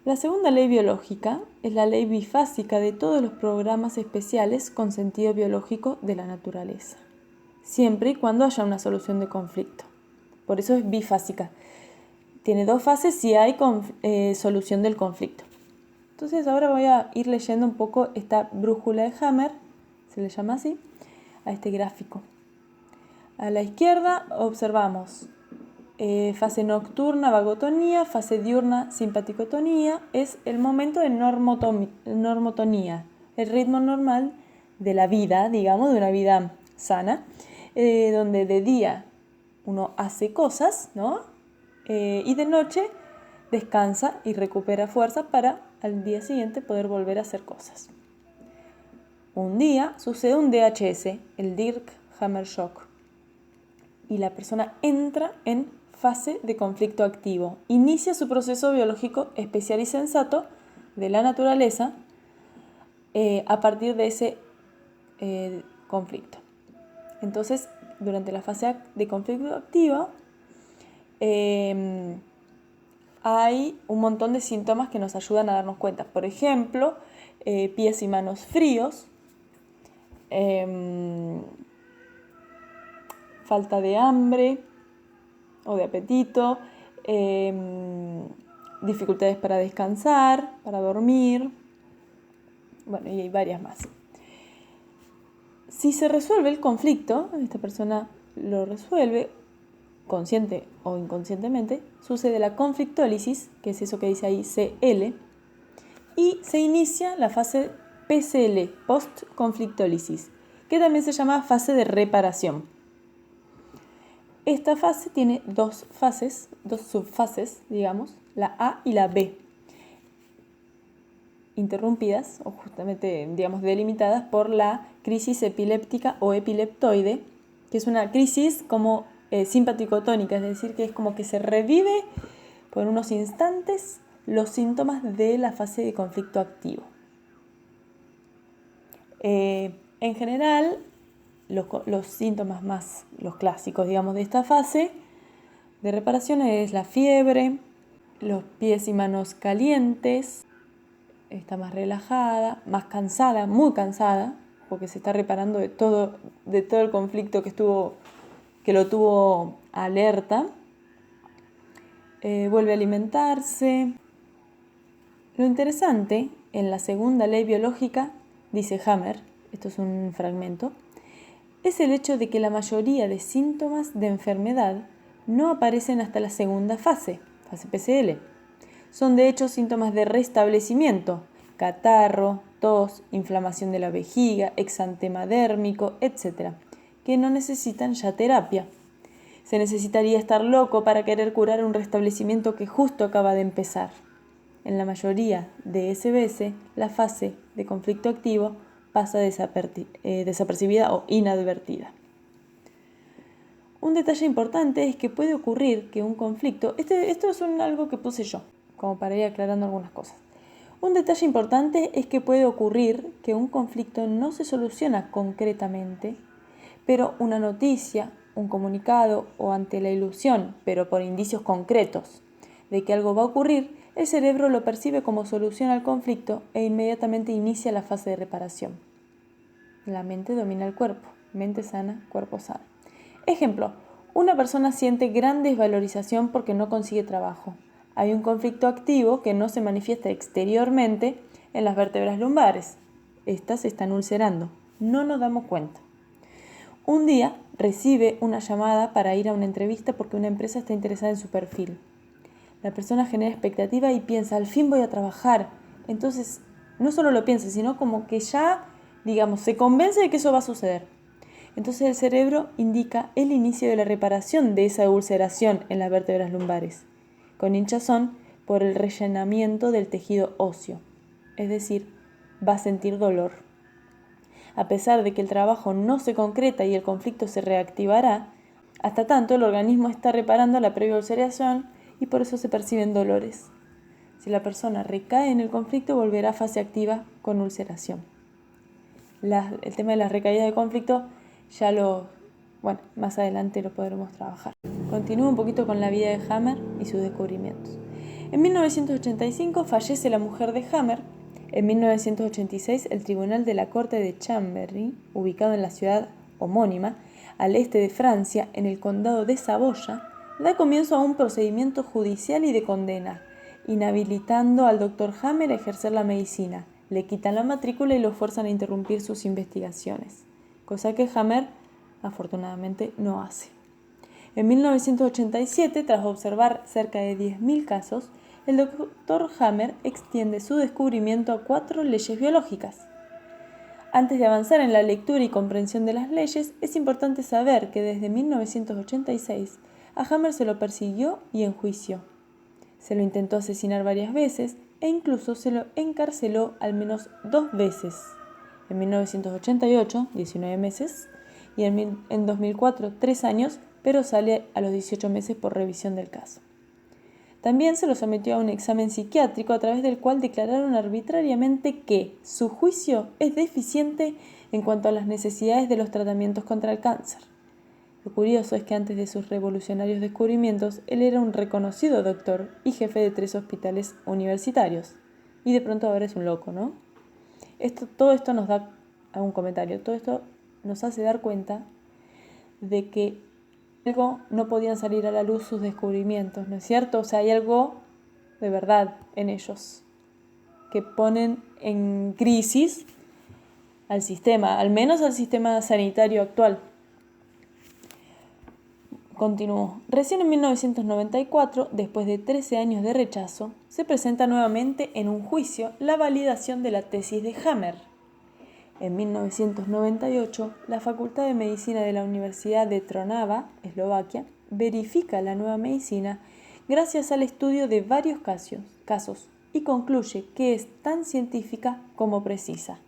La segunda ley biológica es la ley bifásica de todos los programas especiales con sentido biológico de la naturaleza, siempre y cuando haya una solución de conflicto. Por eso es bifásica. Tiene dos fases si hay solución del conflicto. Entonces ahora voy a ir leyendo un poco esta brújula de Hammer, se le llama así, a este gráfico. A la izquierda observamos fase nocturna, vagotonía, fase diurna, simpaticotonía, es el momento de normotonía, el ritmo normal de la vida, digamos, de una vida sana, donde de día uno hace cosas, ¿no? Y de noche descansa y recupera fuerza para al día siguiente poder volver a hacer cosas. Un día sucede un DHS, el Dirk Hammer Shock, y la persona entra en fase de conflicto activo. Inicia su proceso biológico especial y sensato de la naturaleza a partir de ese conflicto. Entonces, durante la fase de conflicto activo, hay un montón de síntomas que nos ayudan a darnos cuenta. Por ejemplo, pies y manos fríos, falta de hambre o de apetito, dificultades para descansar, para dormir, bueno, y hay varias más. Si se resuelve el conflicto, esta persona lo resuelve, consciente o inconscientemente, sucede la conflictólisis, que es eso que dice ahí CL, y se inicia la fase PCL, post-conflictólisis, que también se llama fase de reparación. Esta fase tiene dos subfases, digamos, la A y la B, interrumpidas o justamente, digamos, delimitadas por la crisis epiléptica o epileptoide, que es una crisis como simpaticotónica, es decir, que es como que se revive por unos instantes los síntomas de la fase de conflicto activo. En general, los síntomas más, los clásicos, digamos, de esta fase de reparación es la fiebre, los pies y manos calientes, está más relajada, más cansada, muy cansada, porque se está reparando de todo el conflicto que lo tuvo alerta. Vuelve a alimentarse. Lo interesante en la segunda ley biológica, dice Hammer, esto es un fragmento, es el hecho de que la mayoría de síntomas de enfermedad no aparecen hasta la segunda fase PCL. Son de hecho síntomas de restablecimiento, catarro, tos, inflamación de la vejiga, exantema dérmico, etc., que no necesitan ya terapia. Se necesitaría estar loco para querer curar un restablecimiento que justo acaba de empezar. En la mayoría de SBS, la fase de conflicto activo pasa desapercibida o inadvertida. Un detalle importante es que puede ocurrir que un conflicto, esto es algo que puse yo, como para ir aclarando algunas cosas. Un detalle importante es que puede ocurrir que un conflicto no se soluciona concretamente, pero una noticia, un comunicado o ante la ilusión, pero por indicios concretos, de que algo va a ocurrir, el cerebro lo percibe como solución al conflicto e inmediatamente inicia la fase de reparación. La mente domina el cuerpo, mente sana, cuerpo sano. Ejemplo, una persona siente gran desvalorización porque no consigue trabajo. Hay un conflicto activo que no se manifiesta exteriormente en las vértebras lumbares. Estas se están ulcerando. No nos damos cuenta. Un día recibe una llamada para ir a una entrevista porque una empresa está interesada en su perfil. La persona genera expectativa y piensa, al fin voy a trabajar. Entonces, no solo lo piensa, sino como que ya, digamos, se convence de que eso va a suceder. Entonces el cerebro indica el inicio de la reparación de esa ulceración en las vértebras lumbares, con hinchazón por el rellenamiento del tejido óseo. Es decir, va a sentir dolor. A pesar de que el trabajo no se concreta y el conflicto se reactivará, hasta tanto el organismo está reparando la previa ulceración y por eso se perciben dolores. Si la persona recae en el conflicto, volverá a fase activa con ulceración. El tema de las recaídas de conflicto más adelante lo podremos trabajar. Continúo un poquito con la vida de Hammer y sus descubrimientos. En 1985 fallece la mujer de Hammer. En 1986 el Tribunal de la Corte de Chambéry, ubicado en la ciudad homónima, al este de Francia, en el condado de Saboya, da comienzo a un procedimiento judicial y de condena, inhabilitando al Dr. Hammer a ejercer la medicina. Le quitan la matrícula y lo fuerzan a interrumpir sus investigaciones, cosa que Hammer afortunadamente no hace. En 1987, tras observar cerca de 10.000 casos, el Dr. Hammer extiende su descubrimiento a 4 leyes biológicas. Antes de avanzar en la lectura y comprensión de las leyes, es importante saber que desde 1986 a Hammer se lo persiguió y enjuició. Se lo intentó asesinar varias veces e incluso se lo encarceló al menos 2 veces. En 1988, 19 meses, y en 2004, 3 años, pero sale a los 18 meses por revisión del caso. También se lo sometió a un examen psiquiátrico a través del cual declararon arbitrariamente que su juicio es deficiente en cuanto a las necesidades de los tratamientos contra el cáncer. Lo curioso es que antes de sus revolucionarios descubrimientos, él era un reconocido doctor y jefe de 3 hospitales universitarios. Y de pronto ahora es un loco, ¿no? Todo esto nos da un comentario, todo esto nos hace dar cuenta de que algo no podían salir a la luz sus descubrimientos, ¿no es cierto? O sea, hay algo de verdad en ellos que ponen en crisis al sistema, al menos al sistema sanitario actual. Continuó. Recién en 1994, después de 13 años de rechazo, se presenta nuevamente en un juicio la validación de la tesis de Hammer. En 1998, la Facultad de Medicina de la Universidad de Trnava, Eslovaquia, verifica la nueva medicina gracias al estudio de varios casos y concluye que es tan científica como precisa.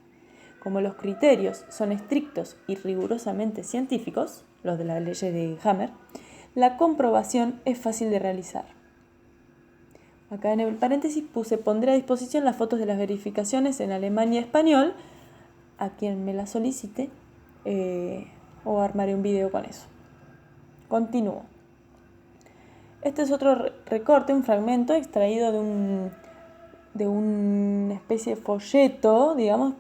Como los criterios son estrictos y rigurosamente científicos, los de la ley de Hammer, la comprobación es fácil de realizar. Acá en el paréntesis pondré a disposición las fotos de las verificaciones en alemán y español a quien me la solicite, o armaré un video con eso. Continúo. Este es otro recorte, un fragmento extraído de una especie de folleto, digamos,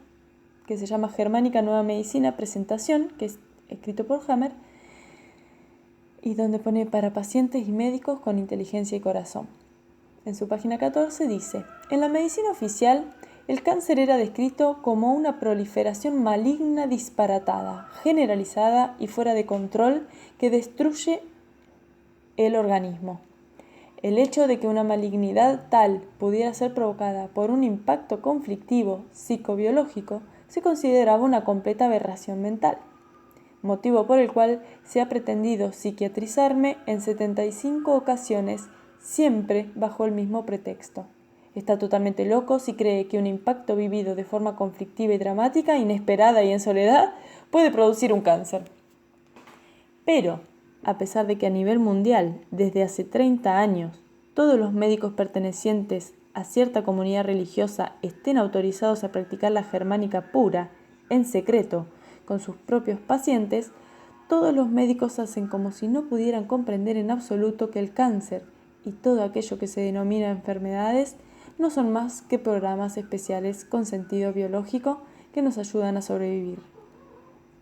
que se llama Germánica Nueva Medicina, presentación, que es escrito por Hammer, y donde pone para pacientes y médicos con inteligencia y corazón. En su página 14 dice: en la medicina oficial, el cáncer era descrito como una proliferación maligna disparatada, generalizada y fuera de control que destruye el organismo. El hecho de que una malignidad tal pudiera ser provocada por un impacto conflictivo psicobiológico se consideraba una completa aberración mental, motivo por el cual se ha pretendido psiquiatrizarme en 75 ocasiones, siempre bajo el mismo pretexto. Está totalmente loco si cree que un impacto vivido de forma conflictiva y dramática, inesperada y en soledad, puede producir un cáncer. Pero, a pesar de que a nivel mundial, desde hace 30 años, todos los médicos pertenecientes a cierta comunidad religiosa estén autorizados a practicar la germánica pura, en secreto, con sus propios pacientes, todos los médicos hacen como si no pudieran comprender en absoluto que el cáncer y todo aquello que se denomina enfermedades no son más que programas especiales con sentido biológico que nos ayudan a sobrevivir.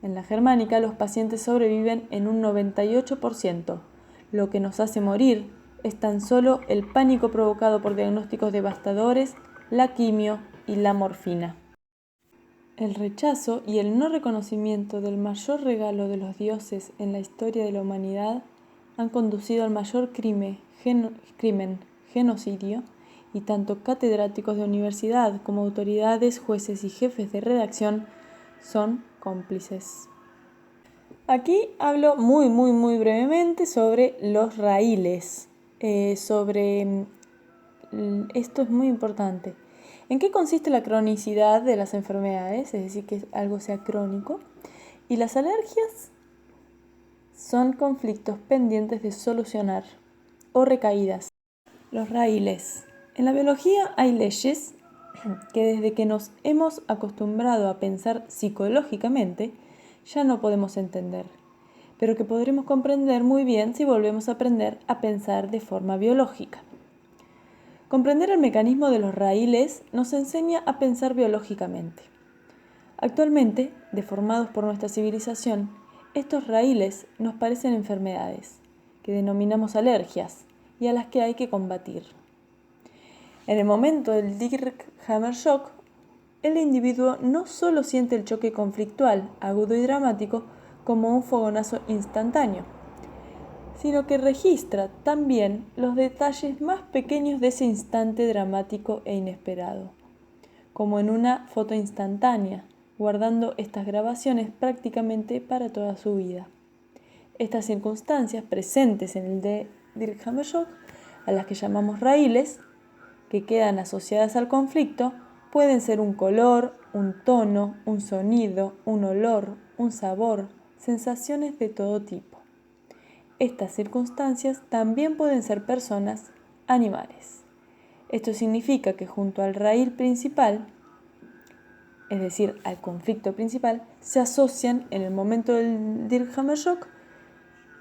En la germánica, los pacientes sobreviven en un 98%. Lo que nos hace morir es tan solo el pánico provocado por diagnósticos devastadores, la quimio y la morfina. El rechazo y el no reconocimiento del mayor regalo de los dioses en la historia de la humanidad han conducido al mayor crimen, genocidio, y tanto catedráticos de universidad como autoridades, jueces y jefes de redacción son cómplices. Aquí hablo muy brevemente sobre los raíles. Esto es muy importante. ¿En qué consiste la cronicidad de las enfermedades? Es decir, que algo sea crónico. Y las alergias son conflictos pendientes de solucionar o recaídas. Los raíles. En la biología hay leyes que desde que nos hemos acostumbrado a pensar psicológicamente ya no podemos entender, pero que podremos comprender muy bien si volvemos a aprender a pensar de forma biológica. Comprender el mecanismo de los raíles nos enseña a pensar biológicamente. Actualmente, deformados por nuestra civilización, estos raíles nos parecen enfermedades, que denominamos alergias, y a las que hay que combatir. En el momento del Dirkhammer Shock, el individuo no solo siente el choque conflictual, agudo y dramático, como un fogonazo instantáneo, sino que registra también los detalles más pequeños de ese instante dramático e inesperado, como en una foto instantánea, guardando estas grabaciones prácticamente para toda su vida. Estas circunstancias presentes en el Dirkhammer Shock, a las que llamamos raíles, que quedan asociadas al conflicto, pueden ser un color, un tono, un sonido, un olor, un sabor, sensaciones de todo tipo. Estas circunstancias también pueden ser personas, animales. Esto significa que junto al raíl principal, es decir, al conflicto principal, se asocian en el momento del Dirkhammer Shock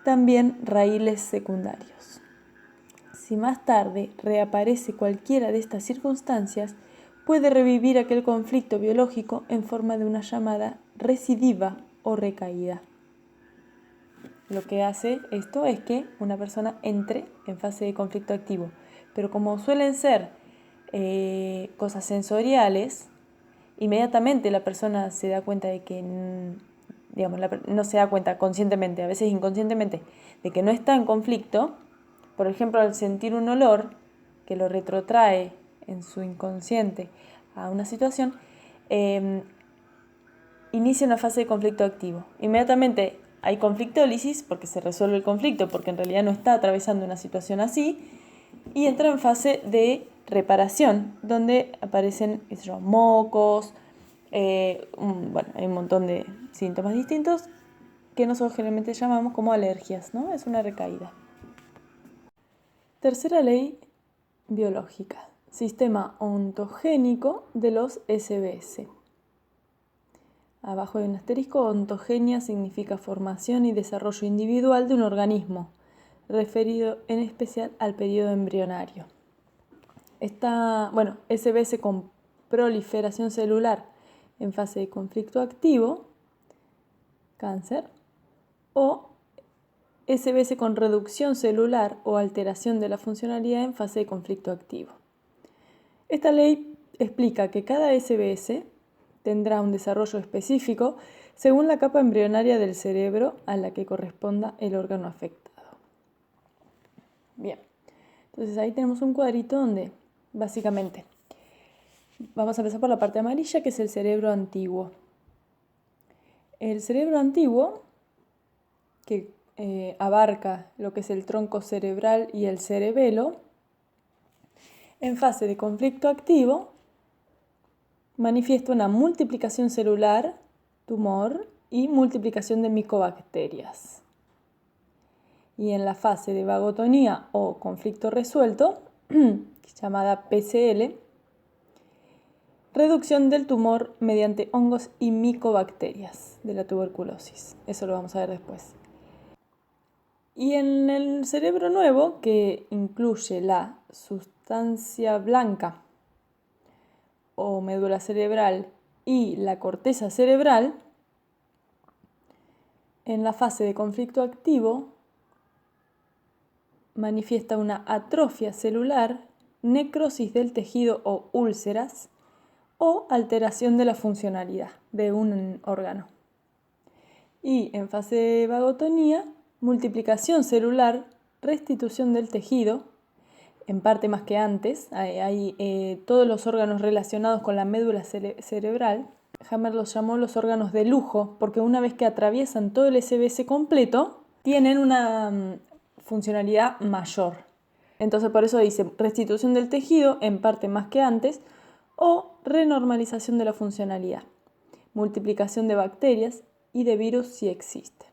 también raíles secundarios. Si más tarde reaparece cualquiera de estas circunstancias, puede revivir aquel conflicto biológico en forma de una llamada recidiva o recaída. Lo que hace esto es que una persona entre en fase de conflicto activo. Pero como suelen ser cosas sensoriales, inmediatamente la persona se da cuenta de que, no se da cuenta conscientemente, a veces inconscientemente, de que no está en conflicto. Por ejemplo, al sentir un olor que lo retrotrae en su inconsciente a una situación, inicia una fase de conflicto activo. Inmediatamente hay conflictólisis porque se resuelve el conflicto, porque en realidad no está atravesando una situación así, y entra en fase de reparación, donde aparecen mocos, hay un montón de síntomas distintos que nosotros generalmente llamamos como alergias, ¿no? Es una recaída. Tercera ley biológica, sistema ontogénico de los SBS. Abajo hay un asterisco. Ontogenia significa formación y desarrollo individual de un organismo, referido en especial al periodo embrionario. SBS con proliferación celular en fase de conflicto activo, cáncer, o SBS con reducción celular o alteración de la funcionalidad en fase de conflicto activo. Esta ley explica que cada SBS tendrá un desarrollo específico según la capa embrionaria del cerebro a la que corresponda el órgano afectado. Bien, entonces ahí tenemos un cuadrito donde básicamente vamos a empezar por la parte amarilla, que es el cerebro antiguo. El cerebro antiguo, que abarca lo que es el tronco cerebral y el cerebelo, en fase de conflicto activo, manifiesta una multiplicación celular, tumor y multiplicación de micobacterias. Y en la fase de vagotonía o conflicto resuelto, llamada PCL, reducción del tumor mediante hongos y micobacterias de la tuberculosis. Eso lo vamos a ver después. Y en el cerebro nuevo, que incluye la sustancia blanca o médula cerebral y la corteza cerebral, en la fase de conflicto activo manifiesta una atrofia celular, necrosis del tejido o úlceras, o alteración de la funcionalidad de un órgano. Y en fase de vagotonía, multiplicación celular, restitución del tejido, en parte más que antes. Hay todos los órganos relacionados con la médula cerebral. Hammer los llamó los órganos de lujo, porque una vez que atraviesan todo el SBS completo, tienen una funcionalidad mayor. Entonces por eso dice restitución del tejido, en parte más que antes, o renormalización de la funcionalidad, multiplicación de bacterias y de virus si existen.